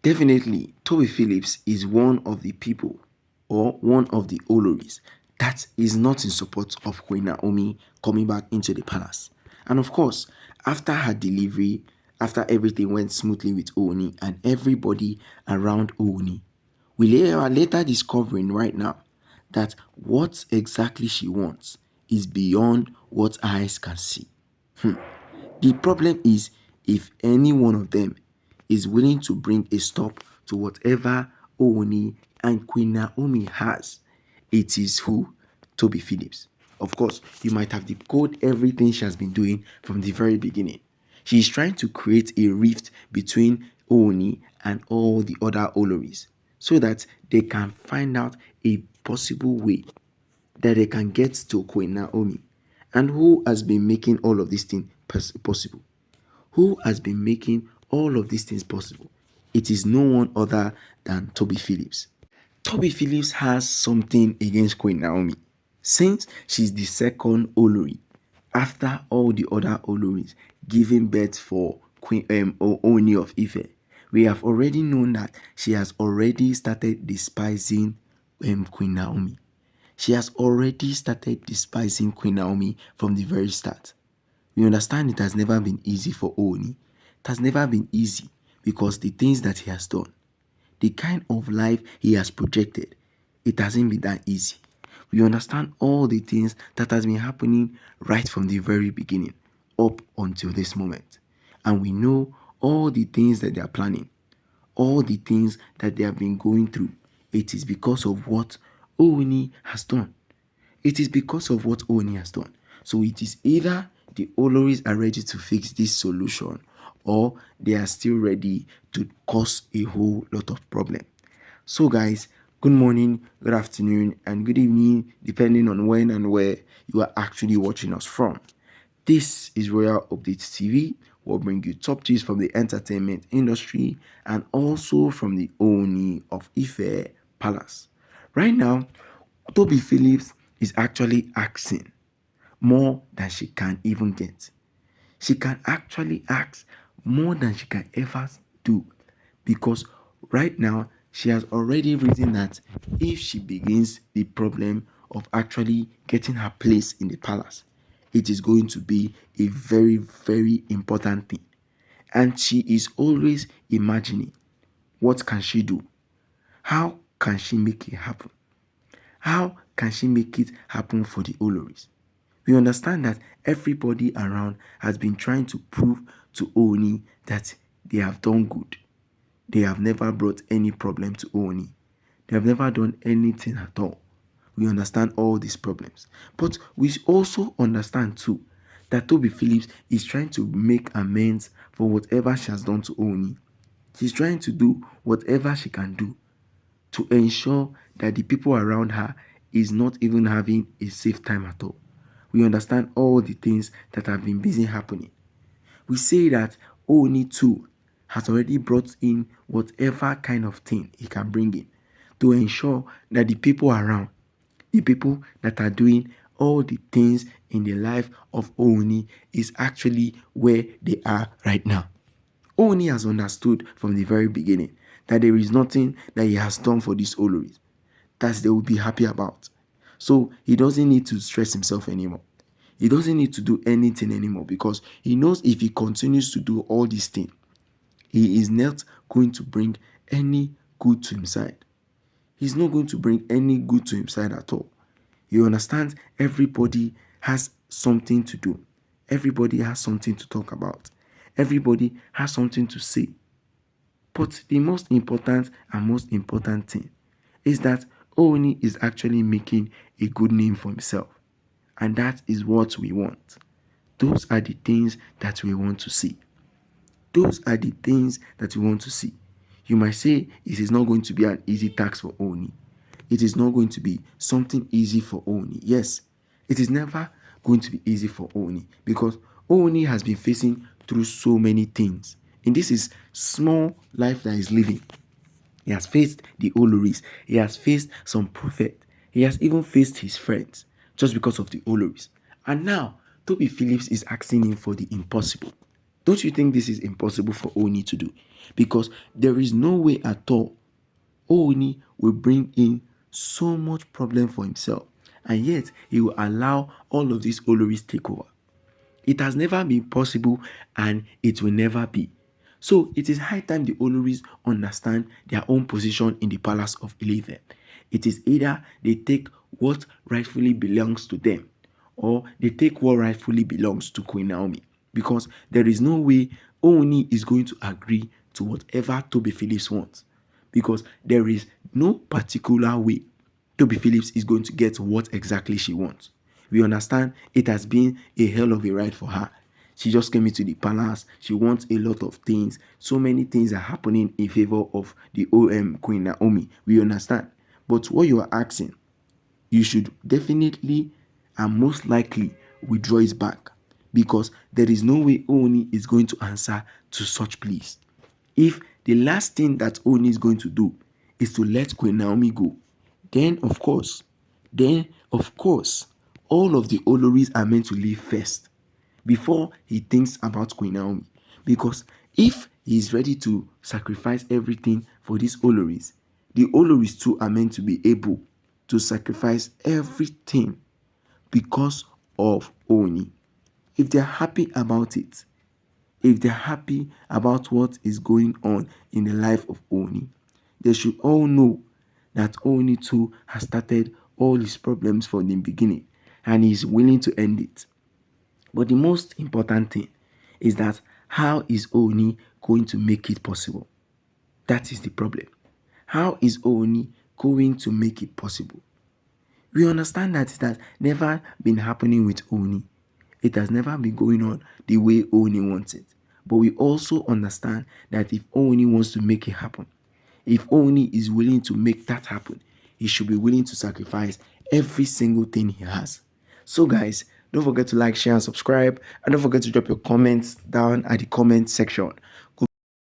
Definitely, Toby Phillips is one of the people or one of the Oloris that is not in support of Queen Naomi coming back into the palace. And of course, after her delivery, after everything went smoothly with Ooni and everybody around Ooni, we are later discovering right now that what exactly she wants is beyond what eyes can see. The problem is if any one of them is willing to bring a stop to whatever Ooni and Queen Naomi has, it is who? Toby Phillips. Of course, you might have decoded everything she has been doing from the very beginning. She is trying to create a rift between Ooni and all the other Oloris so that they can find out a possible way that they can get to Queen Naomi. And who has been making all of these things possible? Who has been making all of these things possible? It is no one other than Toby Phillips. Toby Phillips has something against Queen Naomi since she's the second Olori after all the other Oloris giving birth for Queen Ooni of Ife. We have already known that she has already started despising Queen Naomi. She has already started despising Queen Naomi from the very start. We understand it has never been easy for Ooni. It has never been easy because the things that he has done, the kind of life he has projected, it hasn't been that easy. We understand all the things that has been happening right from the very beginning up until this moment. And we know all the things that they are planning, all the things that they have been going through. It is because of what Ooni has done. It is because of what Ooni has done. So it is either the Oloris are ready to fix this solution or they are still ready to cause a whole lot of problem. So guys, good morning, good afternoon, and good evening, depending on when and where you are actually watching us from. This is Royal Updates TV. We'll bring you top tips from the entertainment industry and also from the Ooni of Ife Palace. Right now, Toby Phillips is actually asking more than she can even get. She can actually ask more than she can ever do because right now she has already reasoned that if she begins the problem of actually getting her place in the palace, it is going to be a very, very important thing. And she is always imagining what can she do? How can she make it happen? How can she make it happen for the Oloris? We understand that everybody around has been trying to prove to Ooni that they have done good. They have never brought any problem to Ooni. They have never done anything at all. We understand all these problems. But we also understand too that Toby Phillips is trying to make amends for whatever she has done to Ooni. She's trying to do whatever she can do to ensure that the people around her is not even having a safe time at all. We understand all the things that have been busy happening. We say that Ooni too has already brought in whatever kind of thing he can bring in to ensure that the people around, the people that are doing all the things in the life of Ooni is actually where they are right now. Ooni has understood from the very beginning that there is nothing that he has done for these Oloris that they will be happy about. So he doesn't need to stress himself anymore. He doesn't need to do anything anymore because he knows if he continues to do all these things, he is not going to bring any good to himself. He's not going to bring any good to himself at all. You understand? Everybody has something to do. Everybody has something to talk about. Everybody has something to say. But the most important thing is that Ooni is actually making a good name for himself. And that is what we want. Those are the things that we want to see. Those are the things that we want to see. You might say it is not going to be an easy task for Ooni. It is not going to be something easy for Ooni. Yes, it is never going to be easy for Ooni because Ooni has been facing through so many things. And this is small life that is living. He has faced the Oloris. He has faced some prophet. He has even faced his friends just because of the Oloris. And now, Toby Phillips is asking him for the impossible. Don't you think this is impossible for Ooni to do? because there is no way at all Ooni will bring in so much problem for himself, and yet he will allow all of these Oloris take over. It has never been possible and it will never be. So it is high time the Oloris understand their own position in the palace of Ife. It is either they take what rightfully belongs to them, or they take what rightfully belongs to Queen Naomi. Because there is no way Ooni is going to agree to whatever Tobi Phillips wants. Because there is no particular way Tobi Phillips is going to get what exactly she wants. We understand it has been a hell of a ride for her. She just came into the palace. She wants a lot of things. So many things are happening in favor of the Queen Naomi. We understand. But what you are asking, you should definitely and most likely withdraw it back, because there is no way Ooni is going to answer to such pleas. If the last thing that Ooni is going to do is to let Queen Naomi go, then of course, all of the Oloris are meant to leave first before he thinks about Queen Naomi. Because if he is ready to sacrifice everything for these Oloris, the Oloris too are meant to be able to sacrifice everything because of Ooni. If they're happy about it, if they're happy about what is going on in the life of Ooni, they should all know that Ooni too has started all his problems from the beginning and he's willing to end it. But the most important thing is that how is Ooni going to make it possible? That is the problem. How is Ooni going to make it possible? We understand that it has never been happening with Ooni. It has never been going on the way Ooni wants it. But we also understand that if Ooni wants to make it happen, if Ooni is willing to make that happen, he should be willing to sacrifice every single thing he has. So guys, don't forget to like, share, and subscribe. And don't forget to drop your comments down at the comment section.